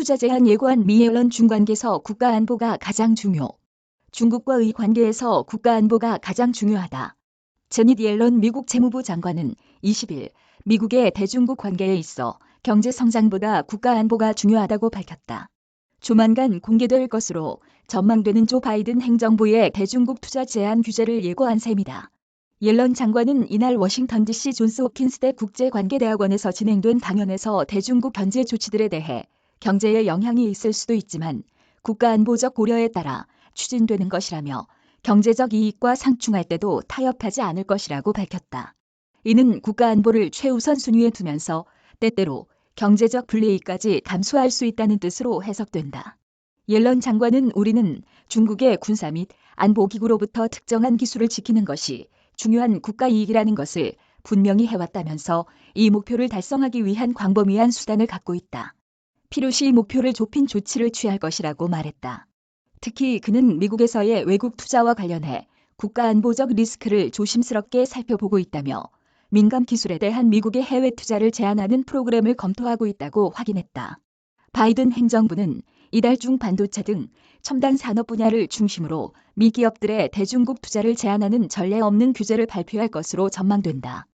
투자 제한 예고한 미 옐런 중관께서 국가 안보가 가장 중요. 중국과의 관계에서 국가 안보가 가장 중요하다. 제닛 옐런 미국 재무부 장관은 20일 미국의 대중국 관계에 있어 경제 성장보다 국가 안보가 중요하다고 밝혔다. 조만간 공개될 것으로 전망되는 조 바이든 행정부의 대중국 투자 제한 규제를 예고한 셈이다. 옐런 장관은 이날 워싱턴 DC 존스 홉킨스대 국제관계대학원에서 진행된 강연에서 대중국 견제 조치들에 대해 경제에 영향이 있을 수도 있지만 국가안보적 고려에 따라 추진되는 것이라며 경제적 이익과 상충할 때도 타협하지 않을 것이라고 밝혔다. 이는 국가안보를 최우선 순위에 두면서 때때로 경제적 불이익까지 감수할 수 있다는 뜻으로 해석된다. 옐런 장관은 우리는 중국의 군사 및 안보기구로부터 특정한 기술을 지키는 것이 중요한 국가 이익이라는 것을 분명히 해왔다면서 이 목표를 달성하기 위한 광범위한 수단을 갖고 있다. 필요시 목표를 좁힌 조치를 취할 것이라고 말했다. 특히 그는 미국에서의 외국 투자와 관련해 국가 안보적 리스크를 조심스럽게 살펴보고 있다며 민감 기술에 대한 미국의 해외 투자를 제한하는 프로그램을 검토하고 있다고 확인했다. 바이든 행정부는 이달 중 반도체 등 첨단 산업 분야를 중심으로 미 기업들의 대중국 투자를 제한하는 전례 없는 규제를 발표할 것으로 전망된다.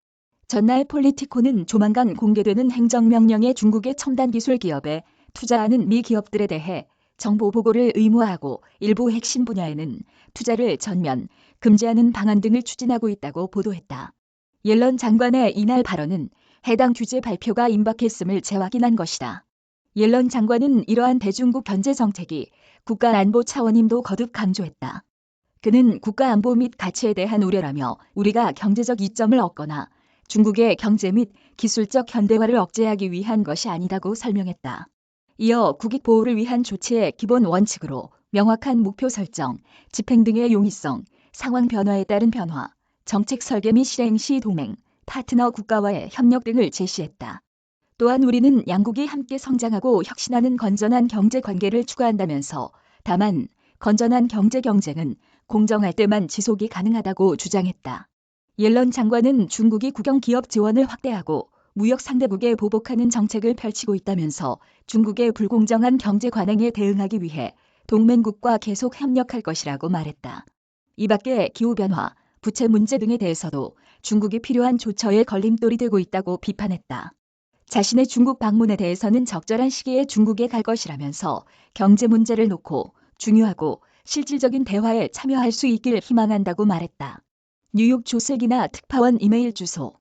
전날 폴리티코는 조만간 공개되는 행정명령에 중국의 첨단 기술 기업에 투자하는 미 기업들에 대해 정보 보고를 의무화하고 일부 핵심 분야에는 투자를 전면 금지하는 방안 등을 추진하고 있다고 보도했다. 옐런 장관의 이날 발언은 해당 규제 발표가 임박했음을 재확인한 것이다. 옐런 장관은 이러한 대중국 견제 정책이 국가 안보 차원임도 거듭 강조했다. 그는 국가 안보 및 가치에 대한 우려라며 우리가 경제적 이점을 얻거나 중국의 경제 및 기술적 현대화를 억제하기 위한 것이 아니다고 설명했다. 이어 국익 보호를 위한 조치의 기본 원칙으로 명확한 목표 설정, 집행 등의 용이성, 상황 변화에 따른 변화, 정책 설계 및 실행 시 동맹, 파트너 국가와의 협력 등을 제시했다. 또한 우리는 양국이 함께 성장하고 혁신하는 건전한 경제 관계를 추구한다면서 다만 건전한 경제 경쟁은 공정할 때만 지속이 가능하다고 주장했다. 옐런 장관은 중국이 국영 기업 지원을 확대하고 무역 상대국에 보복하는 정책을 펼치고 있다면서 중국의 불공정한 경제 관행에 대응하기 위해 동맹국과 계속 협력할 것이라고 말했다. 이 밖에 기후변화, 부채 문제 등에 대해서도 중국이 필요한 조처에 걸림돌이 되고 있다고 비판했다. 자신의 중국 방문에 대해서는 적절한 시기에 중국에 갈 것이라면서 경제 문제를 놓고 중요하고 실질적인 대화에 참여할 수 있길 희망한다고 말했다. 뉴욕 조슬기나 특파원 이메일 주소